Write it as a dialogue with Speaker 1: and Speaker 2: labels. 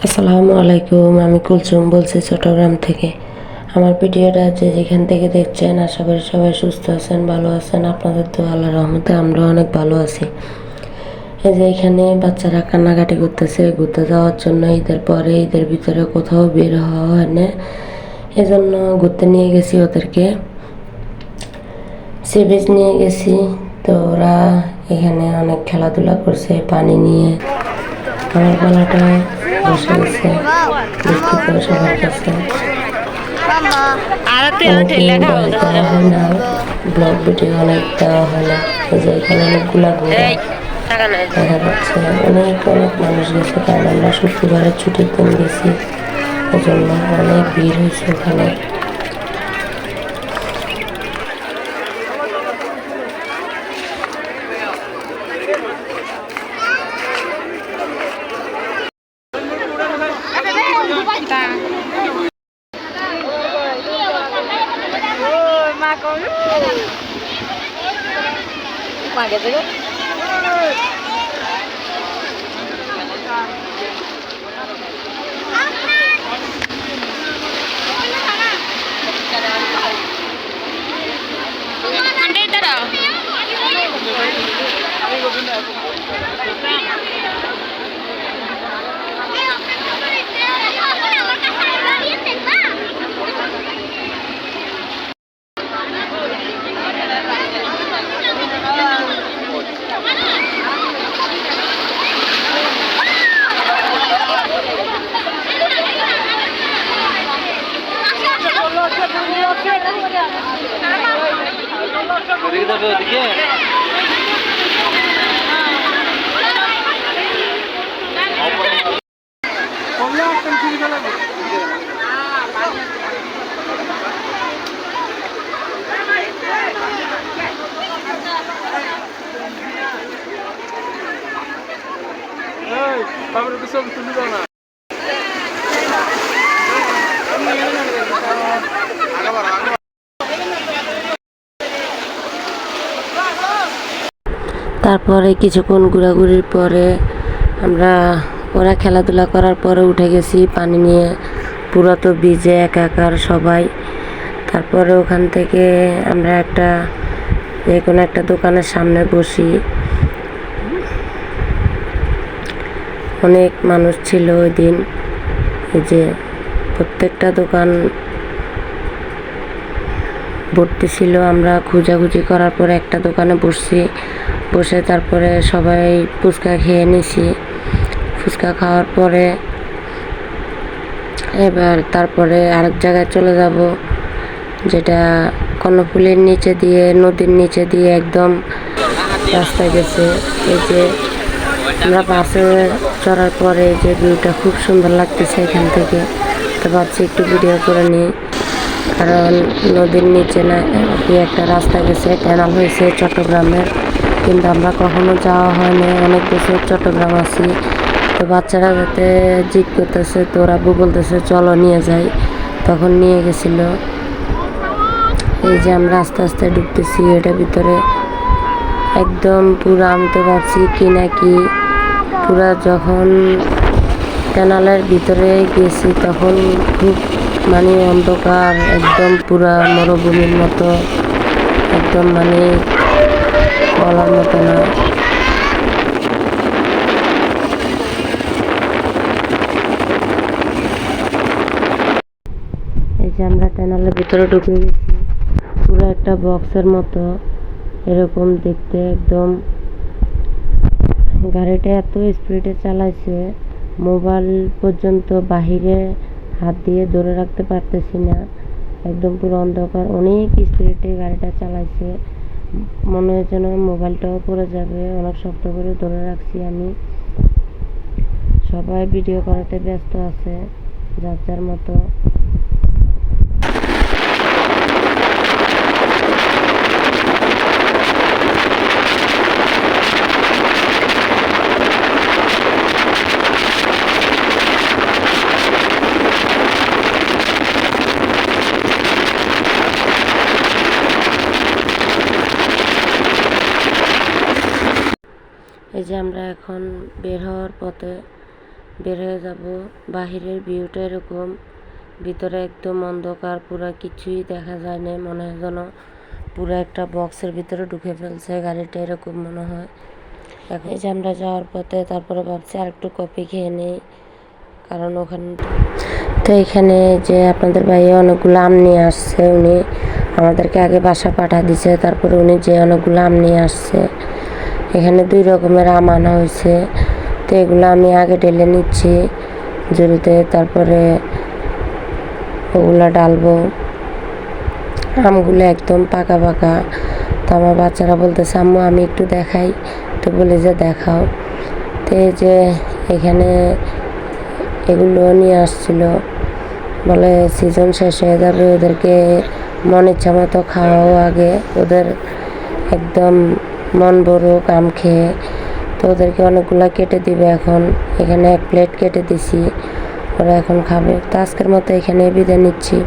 Speaker 1: আসসালামু আলাইকুম। আমি কুলসুম বলছি চট্টগ্রাম থেকে। আমার ভিডিওটা যে যেখান থেকে দেখছেন আশা করি সবাই সুস্থ আছেন, ভালো আছেন। আপনাদের তো আল্লাহর রহমতে আমরা অনেক ভালো আছি। এই যে এখানে বাচ্চারা কান্নাকাটি করতেছে ঘুরতে যাওয়ার জন্য। ঈদের পরে ঈদের ভিতরে কোথাও বের হওয়া হয় না, এজন্য ঘুরতে নিয়ে গেছি ওদেরকে। সি বিচ নিয়ে গেছি, তো ওরা এখানে অনেক খেলাধুলা করছে পানি নিয়ে। আমার গলাটা বসে গেছে, দুঃখিত সবার কাছে। অনেকদিন দেওয়া হয় না, ব্লগ ভিডিও অনেক দেওয়া হয় না। এই যে এখানে অনেকগুলা ঘোড়া দেখা যাচ্ছে। অনেক মানুষ গেছে, কারণ আমরা শুক্রবারের ছুটির দিন গেছি, এজন্য অনেক ভিড় হয়েছে ওখানে। তারপরে কিছুক্ষণ ঘোরাঘুরির পরে ওরা খেলাধুলা করার পরে উঠে গেছি পানি নিয়ে। পুরো তো ভিজে একাকার সবাই। তারপরে ওখান থেকে আমরা যে কোনো একটা দোকানের সামনে বসি। অনেক মানুষ ছিল ওই দিন। এই যে প্রত্যেকটা দোকান ভর্তি ছিল। আমরা খোঁজাখুঁজি করার পরে একটা দোকানে বসে তারপরে সবাই ফুচকা খেয়ে নিছি। ফুচকা খাওয়ার পরে তারপরে আরেক জায়গায় চলে যাব, যেটা কর্ণফুলীর নিচে দিয়ে, নদীর নিচে দিয়ে একদম রাস্তায় গেছে। এই যে আমরা বাসে চড়ার পরে যে ভিউটা খুব সুন্দর লাগতেছে এখান থেকে, তো ভাবছি একটু ভিডিও করে নিই। কারণ নদীর নিচে না কি একটা রাস্তা গেছে, ট্যানাল হয়েছে চট্টগ্রামের, কিন্তু আমরা কখনো যাওয়া হয়নি। অনেক বছর চট্টগ্রাম আছি, তো বাচ্চারা যাতে জিদ করতেছে, তো ওরা বলতেছে চলো নিয়ে যাই, তখন নিয়ে গেছিল। এই যে আমরা আস্তে আস্তে ঢুকতেছি এটার ভিতরে। একদম পুরা আমি তো ভাবছি কি না কি, পুরা যখন ক্যানালের ভিতরে গেছি তখন খুব অন্ধকার, একদম পুরা মরুভূমির মতো, একদম বলার মতো না। এই যে আমরা ক্যানালের ভিতরে ঢুকে গেছি, পুরো একটা বক্সের মতো এরকম দেখতে। একদম গাড়িটা এত স্পিডে চালাইছে, মোবাইল পর্যন্ত বাহিরে হাত দিয়ে ধরে রাখতে পারতেছি না। একদম পুরো অন্ধকার, অনেক স্পিডে গাড়িটা চালাইছে। মনে হয় যেন মোবাইলটাও পড়ে যাবে, অনেক শক্ত করে ধরে রাখছি আমি। সবাই ভিডিও করাতে ব্যস্ত আছে যার যার মতো। এই যে আমরা এখন বের হওয়ার পথে, বের হয়ে যাব। বাহিরের ভিউটা এরকম, ভিতরে একদম অন্ধকার, পুরা কিছুই দেখা যায় না, মনে হয় যেন পুরো একটা বক্সের ভিতরে ঢুকে ফেলছে গাড়িটা, এরকম মনে হয়। এখন এই যে আমরা যাওয়ার পথে তারপরে ভাবছি আর একটু কফি খেয়ে নেই, কারণ ওখানে তো এখানে যে আপনাদের ভাইয়া অনেকগুলো আম নিয়ে আসছে, উনি আমাদেরকে আগে বাসা পাঠা দিছে, তারপরে উনি যে অনেকগুলো আম নিয়ে আসছে। এখানে 2 রকমের আম আনা হয়েছে, তো এগুলো আমি আগে ঢেলে নিচ্ছি ঝুড়িতে, তারপরে ওগুলো ডালবো। আমগুলো একদম পাকা পাকা। তো আমার বাচ্চারা বলতেছে আম্মু আমি একটু দেখাই, তো বলি যে দেখাও। তো এই যে এখানে এগুলো নিয়ে আসছিল, বলে সিজন শেষ হয়ে যাবে, ওদেরকে মন ইচ্ছা মতো খাওয়াও আগে, ওদের একদম মন ভরুক আম খেয়ে। তো ওদেরকে অনেকগুলো কেটে দিবে এখন, এখানে 1 প্লেট কেটে দিছি, ওরা এখন খাবে। তো আজকের মতো এখানে বিদায় নিচ্ছি।